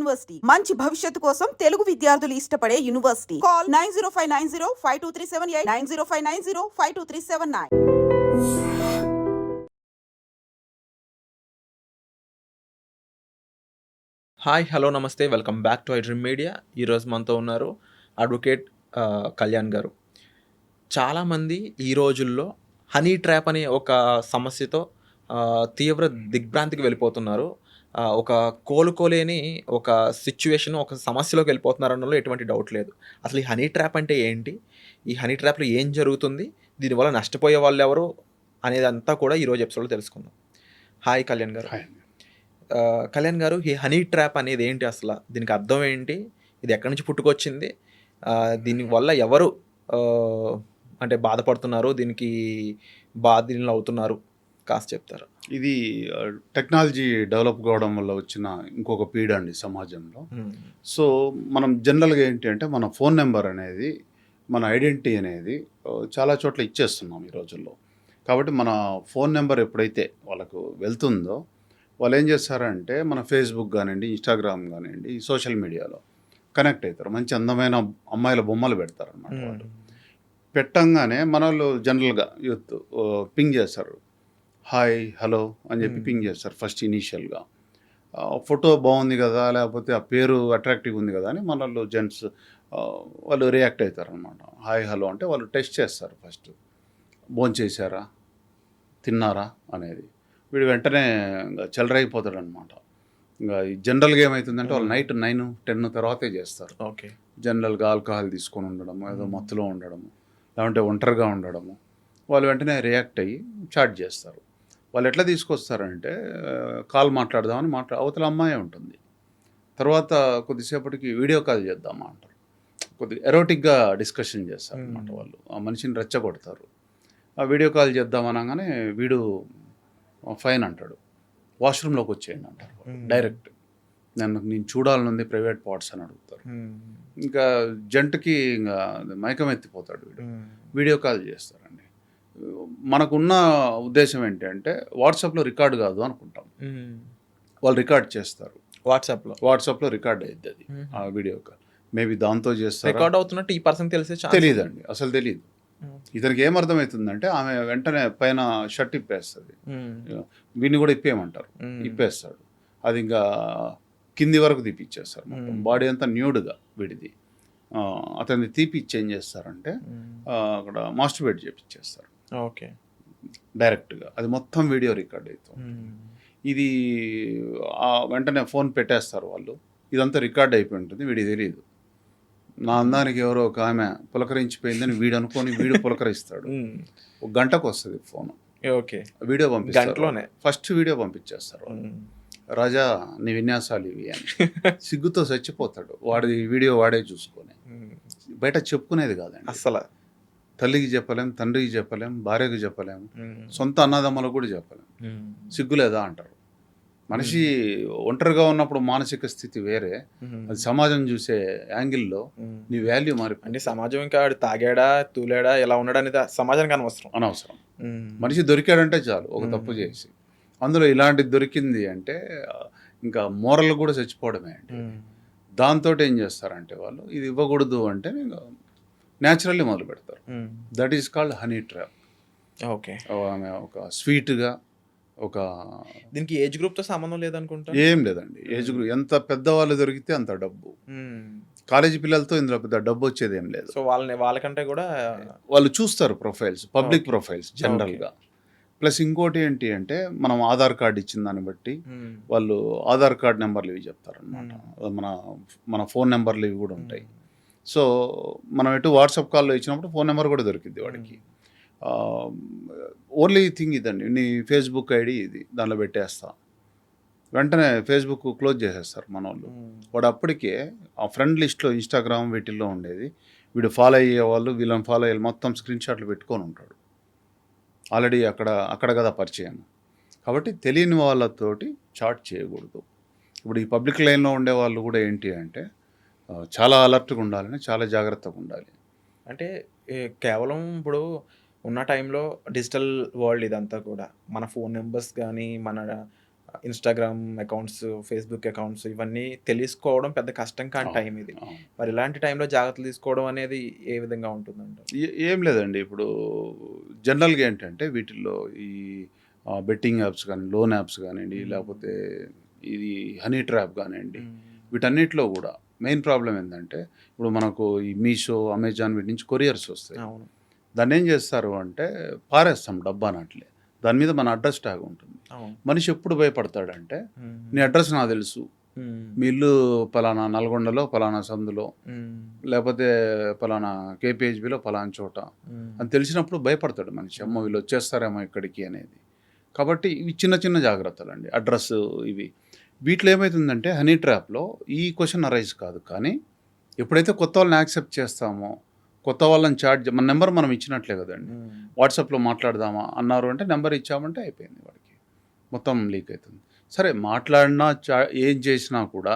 University మంచి భవిష్యత్తు కోసం తెలుగు విద్యార్థులు ఇష్టపడే యూనివర్సిటీ. కాల్ 9059052378 9059052379. హాయ్ హలో నమస్తే welcome back to iDream media. ఈరోజు మనతో ఉన్నారు అడ్వకేట్ కళ్యాణ్ గారు. చాలామంది ఈ రోజుల్లో హనీ ట్రాప్ అనే ఒక సమస్యతో తీవ్ర దిగ్భ్రాంతికి వెళ్ళిపోతున్నారు. ఒక కోలుకోలేని ఒక సిచ్యువేషన్, ఒక సమస్యలోకి వెళ్ళిపోతున్నారు అనడంలో ఎటువంటి డౌట్ లేదు. అసలు ఈ హనీ ట్రాప్ అంటే ఏంటి, ఈ హనీ ట్రాప్లో ఏం జరుగుతుంది, దీనివల్ల నష్టపోయే వాళ్ళు ఎవరు అనేదంతా కూడా ఈరోజు ఎపిసోడ్లో తెలుసుకుందాం. హాయ్ కళ్యాణ్ గారు. కళ్యాణ్ గారు, ఈ హనీ ట్రాప్ అనేది ఏంటి, అసలు దీనికి అర్థం ఏంటి, ఇది ఎక్కడి నుంచి పుట్టుకొచ్చింది, దీనివల్ల ఎవరు అంటే బాధపడుతున్నారు, దీనికి బాధితులు అవుతున్నారు, కాస్త చెప్తారు? ఇది టెక్నాలజీ డెవలప్ కావడం వల్ల వచ్చిన ఇంకొక పీడ అండి సమాజంలో. సో మనం జనరల్గా ఏంటి అంటే మన ఫోన్ నెంబర్ అనేది, మన ఐడెంటిటీ అనేది చాలా చోట్ల ఇచ్చేస్తున్నాం ఈ రోజుల్లో. కాబట్టి మన ఫోన్ నెంబర్ ఎప్పుడైతే వాళ్ళకు వెళ్తుందో వాళ్ళు ఏం చేస్తారంటే మన ఫేస్బుక్ కానివ్వండి, ఇన్స్టాగ్రామ్ కానివ్వండి, సోషల్ మీడియాలో కనెక్ట్ అవుతారు. మంచి అందమైన అమ్మాయిల బొమ్మలు పెడతారు అన్నమాట. వాళ్ళు పెట్టంగానే మన వాళ్ళు జనరల్గా యూత్ పింగ్ చేస్తారు, హాయ్ హలో అని చెప్పి పింగ్ చేస్తారు ఫస్ట్ ఇనీషియల్గా. ఫోటో బాగుంది కదా, లేకపోతే ఆ పేరు అట్రాక్టివ్ ఉంది కదా అని మన వాళ్ళు జెంట్స్ వాళ్ళు రియాక్ట్ అవుతారు అనమాట. హాయ్ హలో అంటే వాళ్ళు టెస్ట్ చేస్తారు ఫస్ట్, భోంచేశారా, తిన్నారా అనేది. వీడు వెంటనే ఇంకా చెలరైపోతాడు అనమాట. ఇంకా జనరల్గా ఏమవుతుందంటే వాళ్ళు నైట్ 9-10 తర్వాతే చేస్తారు. ఓకే. జనరల్గా ఆల్కహాల్ తీసుకొని ఉండడము, ఏదో మత్తులో ఉండడము, లేదంటే ఒంటరిగా ఉండడము, వాళ్ళు వెంటనే రియాక్ట్ అయ్యి చాట్ చేస్తారు. వాళ్ళు ఎట్లా తీసుకొస్తారంటే కాల్ మాట్లాడదామని అవతల అమ్మాయి ఉంటుంది. తర్వాత కొద్దిసేపటికి వీడియో కాల్ చేద్దామా అంటారు. కొద్దిగా ఎరోటిక్గా డిస్కషన్ చేస్తారు అనమాట. వాళ్ళు ఆ మనిషిని రెచ్చగొడతారు. ఆ వీడియో కాల్ చేద్దామనగానే వీడు ఫైన్ అంటాడు, వాష్రూమ్లోకి వచ్చేయండి అంటారు డైరెక్ట్. నేను చూడాలనుంది ప్రైవేట్ పార్ట్స్ అని అడుగుతారు. ఇంకా జంటకి ఇంకా మైకం ఎత్తిపోతాడు వీడు. వీడియో కాల్ చేస్తారండి. మనకున్న ఉద్దేశం ఏంటంటే వాట్సాప్లో రికార్డ్ కాదు అనుకుంటాం, వాళ్ళు రికార్డ్ చేస్తారు. వాట్సాప్లో రికార్డ్ అయ్యిద్ది అది, ఆ వీడియో కాల్. మేబీ దాంతో చేస్తారు. రికార్డ్ అవుతున్నట్టు ఈ పర్సన్ తెలియదండి, అసలు తెలియదు. ఇతనికి ఏమర్థమవుతుందంటే ఆమె వెంటనే పైన షర్ట్ ఇప్పేస్తుంది, వీడిని కూడా ఇప్పేయమంటారు, ఇప్పేస్తాడు. అది ఇంకా కింది వరకు తీపిచ్చేస్తారు మొత్తం, బాడీ అంతా న్యూడ్గా వీడిది. అతన్ని తీపిచ్చి ఏం చేస్తారంటే అక్కడ మాస్టర్బేట్ చేపిచ్చేస్తారు. ఓకే. డైరెక్ట్గా అది మొత్తం వీడియో రికార్డ్ అవుతుంది. ఇది వెంటనే ఫోన్ పెట్టేస్తారు వాళ్ళు. ఇదంతా రికార్డ్ అయిపోయి ఉంటుంది, వీడికి తెలియదు. నా అందానికి ఎవరో ఒక ఆమె పులకరించిపోయిందని వీడు అనుకొని వీడు పులకరిస్తాడు. ఒక గంటకు వస్తుంది ఫోను. ఓకే. వీడియో పంపిస్తారు, ఫస్ట్ వీడియో పంపించేస్తారు. రాజా నీ విన్యాసాలు ఇవి అని సిగ్గుతో చచ్చిపోతాడు. వాడి వీడియో వాడే చూసుకొని. బయట చెప్పుకునేది కాదండి అసలు. తల్లికి చెప్పలేం, తండ్రికి చెప్పలేం, భార్యకు చెప్పలేం, సొంత అన్నదమ్మలకు కూడా చెప్పలేం. సిగ్గులేదా అంటారు. మనిషి ఒంటరిగా ఉన్నప్పుడు మానసిక స్థితి వేరే, అది సమాజం చూసే యాంగిల్లో నీ వాల్యూ మారిపోయింది. అంటే సమాజం ఇంకా తాగాడా, తూలాడా, ఎలా ఉన్నాడా అనేది సమాజానికి అనవసరం. మనిషి దొరికాడంటే చాలు ఒక తప్పు చేసి, అందులో ఇలాంటిది దొరికింది అంటే ఇంకా మోరల్ కూడా చచ్చిపోవడమే అండి. దాంతో ఏం చేస్తారంటే వాళ్ళు ఇది ఇవ్వకూడదు అంటే న్యాచురల్లీ మొదలు పెడతారు. That is called honey trap. Okay. ఆమె ఒక స్వీట్గా, ఒక దీనికి ఏజ్ గ్రూప్తో సంబంధం లేదనుకుంటా. ఏం లేదండి, ఏజ్ గ్రూప్ ఎంత పెద్దవాళ్ళు దొరికితే అంత డబ్బు. కాలేజీ పిల్లలతో ఇందులో పెద్ద డబ్బు వచ్చేది ఏం లేదు. సో వాళ్ళకంటే కూడా వాళ్ళు చూస్తారు ప్రొఫైల్స్, పబ్లిక్ ప్రొఫైల్స్ జనరల్గా. ప్లస్ ఇంకోటి ఏంటి అంటే మనం ఆధార్ కార్డు ఇచ్చిన దాన్ని బట్టి వాళ్ళు ఆధార్ కార్డ్ నెంబర్లు ఇవి చెప్తారనమాట. మన ఫోన్ నెంబర్లు ఇవి కూడా ఉంటాయి. సో మనం ఎటు వాట్సాప్ కాల్లో ఇచ్చినప్పుడు ఫోన్ నెంబర్ కూడా దొరికింది వాడికి. ఓన్లీ థింగ్ ఇదండి, నీ ఫేస్బుక్ ఐడి ఇది, దానిలో పెట్టేస్తా, వెంటనే ఫేస్బుక్ క్లోజ్ చేసేస్తారు మన వాళ్ళు. వాడు అప్పటికే ఆ ఫ్రెండ్ లిస్ట్లో ఇన్స్టాగ్రామ్ వీటిల్లో ఉండేది, వీడు ఫాలో అయ్యే వాళ్ళు వీళ్ళని ఫాలో అయ్యే మొత్తం స్క్రీన్ షాట్లు పెట్టుకొని ఉంటాడు. ఆల్రెడీ అక్కడ కదా పరిచయం. కాబట్టి తెలియని వాళ్ళతోటి చాట్ చేయకూడదు. ఇప్పుడు ఈ పబ్లిక్ లైన్లో ఉండే వాళ్ళు కూడా ఏంటి అంటే చాలా అలర్ట్గా ఉండాలని, చాలా జాగ్రత్తగా ఉండాలి. అంటే కేవలం ఇప్పుడు ఉన్న టైంలో డిజిటల్ వరల్డ్ ఇదంతా కూడా మన ఫోన్ నెంబర్స్ కానీ, మన ఇన్‌స్టాగ్రామ్ అకౌంట్స్, ఫేస్‌బుక్ అకౌంట్స్ ఇవన్నీ తెలుసుకోవడం పెద్ద కష్టం కాని టైం ఇది. అవును. మరి ఇలాంటి టైంలో జాగ్రత్తలు తీసుకోవడం అనేది ఏ విధంగా ఉంటుందంటారు? ఏం లేదండి. ఇప్పుడు జనరల్‌గా ఏంటంటే వీటిల్లో ఈ బెట్టింగ్ యాప్స్ కానీ, లోన్ యాప్స్ కానియండి, లేకపోతే ఇది హనీ ట్రాప్ కానియండి, వీటన్నిటిలో కూడా మెయిన్ ప్రాబ్లమ్ ఏంటంటే ఇప్పుడు మనకు ఈ మీషో, అమెజాన్ వీటి నుంచి కొరియర్స్ వస్తాయి. అవును. దాన్ని ఏం చేస్తారు అంటే పారేస్తాం డబ్బాని అట్లే. దాని మీద మన అడ్రస్ ట్యాగ్ ఉంటుంది. అవును. మనిషి ఎప్పుడు భయపడతాడంటే హ్మ్. నీ అడ్రస్ నాకు తెలుసు, హ్మ్. మీ ఇల్లు పలానా నల్గొండలో, పలానా సందులో, హ్మ్. లేకపోతే పలానా కేపీహెచ్బిలో పలానా చోట హ్మ్. అని తెలిసినప్పుడు భయపడతాడు మనిషి. అమ్మో వీళ్ళు వచ్చేస్తారేమో ఇక్కడికి అనేది. కాబట్టి ఇవి చిన్న చిన్న జాగ్రత్తలు అండి. అడ్రస్ ఇవి వీటిలో ఏమవుతుందంటే హనీ ట్రాప్లో ఈ క్వశ్చన్ అరైజ్ కాదు. కానీ ఎప్పుడైతే కొత్త వాళ్ళని యాక్సెప్ట్ చేస్తామో, కొత్త వాళ్ళని చాట్ మన నెంబర్ మనం ఇచ్చినట్లే కదండి. హ్మ్. వాట్సాప్లో మాట్లాడదామా అన్నారు అంటే నెంబర్ ఇచ్చామంటే అయిపోయింది, వాడికి మొత్తం లీక్ అవుతుంది. సరే మాట్లాడినా ఏం చేసినా కూడా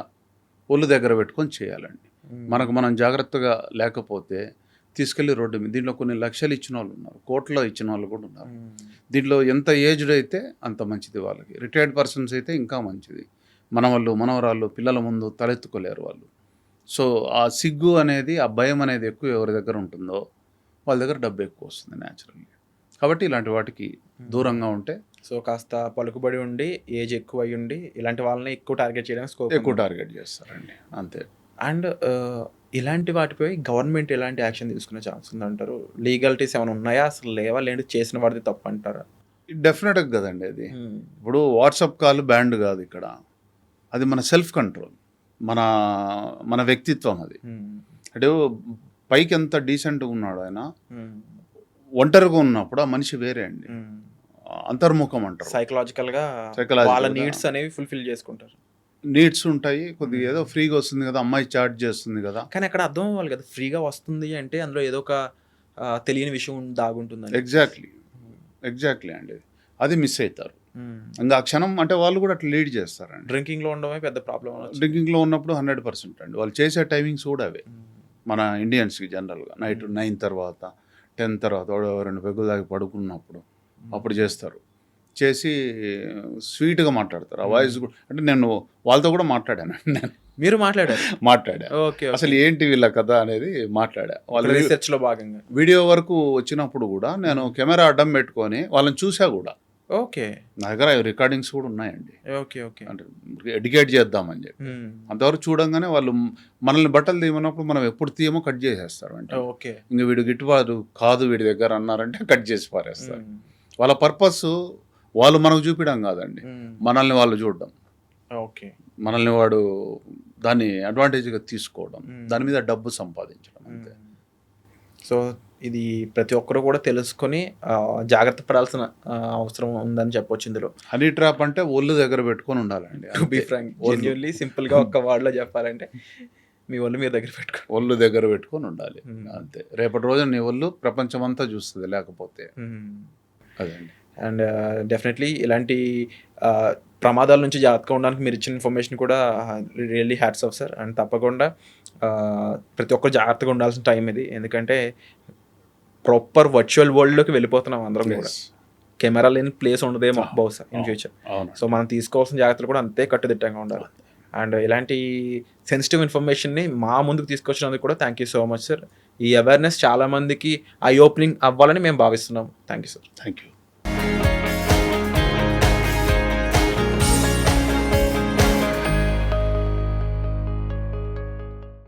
ఒళ్ళు దగ్గర పెట్టుకొని చేయాలండి. హ్మ్. మనకు మనం జాగ్రత్తగా లేకపోతే తీసుకెళ్ళి రోడ్డు మీద దీంట్లో కొన్ని లక్షలు ఇచ్చిన వాళ్ళు ఉన్నారు, కోట్ల ఇచ్చిన వాళ్ళు కూడా ఉన్నారు. హ్మ్. దీంట్లో ఎంత ఏజ్డ్ అయితే అంత మంచిది వాళ్ళకి, రిటైర్డ్ పర్సన్స్ అయితే ఇంకా మంచిది. మనవాళ్ళు మనవరాళ్ళు పిల్లల ముందు తలెత్తుకోలేరు వాళ్ళు. సో ఆ సిగ్గు అనేది, ఆ భయం అనేది ఎక్కువ ఎవరి దగ్గర ఉంటుందో వాళ్ళ దగ్గర డబ్బు ఎక్కువ వస్తుంది న్యాచురల్లీ. కాబట్టి ఇలాంటి వాటికి దూరంగా ఉంటే సో కాస్త పలుకుబడి ఉండి, ఏజ్ ఎక్కువ అయ్యి ఉండి, ఇలాంటి వాళ్ళని ఎక్కువ టార్గెట్ చేయడానికి స్కోప్ ఎక్కువ టార్గెట్ చేస్తారండి, అంతే. అండ్ ఇలాంటి వాటిపై గవర్నమెంట్ ఎలాంటి యాక్షన్ తీసుకునే ఛాన్స్ ఉందంటారు? లీగాలిటీస్ ఏమైనా ఉన్నాయా? అసలు లేవా? లేదంటే చేసిన వాడిది తప్పు అంటారా? డెఫినెట్గా కదండి అది. ఇప్పుడు వాట్సాప్ కాల్ బ్యాండ్ కాదు ఇక్కడ, అది మన సెల్ఫ్ కంట్రోల్, మన మన వ్యక్తిత్వం అది. అంటే పైకి ఎంత డీసెంట్గా ఉన్నాడు ఆయన, ఒంటరిగా ఉన్నప్పుడు ఆ మనిషి వేరే అండి, అంతర్ముఖం అంటారు. సైకలాజికల్గా Psychological వాళ్ళ గా. నీడ్స్ అనేవి ఫుల్ఫిల్ చేసుకుంటారు. నీడ్స్ ఉంటాయి, కొద్దిగా ఏదో ఫ్రీగా వస్తుంది కదా, అమ్మాయి చాట్ చేస్తుంది కదా. కానీ అక్కడ అర్థం అవ్వాలి కదా, ఫ్రీగా వస్తుంది అంటే అందులో ఏదో ఒక తెలియని విషయం దాగుంటుందని. ఎగ్జాక్ట్లీ అండి, అది మిస్ అవుతారు. ఇంకా ఆ క్షణం అంటే వాళ్ళు కూడా అట్లా లీడ్ చేస్తారండి. డ్రింకింగ్లో ఉండడమే పెద్ద ప్రాబ్లం. డ్రింకింగ్లో ఉన్నప్పుడు 100% అండి, వాళ్ళు చేసే టైమింగ్స్ కూడా అవే. మన ఇండియన్స్కి జనరల్గా నైట్ 9 తర్వాత 10 తర్వాత 2 పెగ్గులు దాకా పడుకున్నప్పుడు అప్పుడు చేస్తారు. చేసి స్వీట్గా మాట్లాడతారు. ఆ వాయిస్ కూడా అంటే నేను వాళ్ళతో కూడా మాట్లాడాను, నేను మీరు మాట్లాడారు? మాట్లాడా. ఓకే. అసలు ఏంటి వీళ్ళ కథ అనేది మాట్లాడా. వాళ్ళ రీసెర్చ్లో భాగంగా వీడియో వరకు వచ్చినప్పుడు కూడా నేను కెమెరా అడ్డం పెట్టుకొని వాళ్ళని చూసా కూడా. ఓకే. నా దగ్గర రికార్డింగ్స్ కూడా ఉన్నాయండి. ఓకే. ఓకే. అంటే ఎడ్యుకేట్ చేద్దామని చెప్పి అంతవరకు చూడంగానే వాళ్ళు మనల్ని బట్టలు తీయమన్నప్పుడు మనం ఎప్పుడు తీయమో కట్ చేసేస్తారు అంటే. ఓకే. ఇంక వీడు గిట్టుబాటు కాదు వీడి దగ్గర అన్నారంటే కట్ చేసి పారేస్తారు. వాళ్ళ పర్పస్ వాళ్ళు మనకు చూపించడం కాదండి, మనల్ని వాళ్ళు చూడడం. ఓకే. మనల్ని వాడు దాన్ని అడ్వాంటేజ్గా తీసుకోవడం, దాని మీద డబ్బు సంపాదించడం అంతే. సో ఇది ప్రతి ఒక్కరు కూడా తెలుసుకొని జాగ్రత్త పడాల్సిన అవసరం ఉందని చెప్పొచ్చు ఇందులో. హనీ ట్రాప్ అంటే ఒళ్ళు దగ్గర పెట్టుకొని ఉండాలండి. టు బి ఫ్రాంక్, జెన్యూన్లీ సింపుల్గా ఒక్క వర్డ్లో చెప్పాలంటే మీ ఒళ్ళు మీ దగ్గర పెట్టుకోండి, ఒళ్ళు దగ్గర పెట్టుకొని ఉండాలి అంతే. రేపటి రోజు నీ ఒళ్ళు ప్రపంచం అంతా చూస్తుంది, లేకపోతే అదండి. అండ్ డెఫినెట్లీ ఇలాంటి ప్రమాదాల నుంచి జాగ్రత్తగా ఉండడానికి మీరు ఇచ్చిన ఇన్ఫర్మేషన్ కూడా really hats off sir. And తప్పకుండా ప్రతి ఒక్కరు జాగ్రత్తగా ఉండాల్సిన టైం ఇది, ఎందుకంటే ప్రాపర్ వర్చువల్ వరల్డ్లోకి వెళ్ళిపోతున్నాం అందరం కూడా. కెమెరా లేని ప్లేస్ ఉండదేమో బహుశా ఇన్ ఫ్యూచర్. సో మనం తీసుకోవాల్సిన జాగ్రత్తలు కూడా అంతే కట్టుదిట్టంగా ఉండాలి. అండ్ ఇలాంటి సెన్సిటివ్ ఇన్ఫర్మేషన్ని మా ముందుకు తీసుకొచ్చినందుకు కూడా thank you so much sir. ఈ అవేర్నెస్ చాలామందికి ఐ ఓపెనింగ్ అవ్వాలని మేము భావిస్తున్నాం. Thank you sir. Thank you.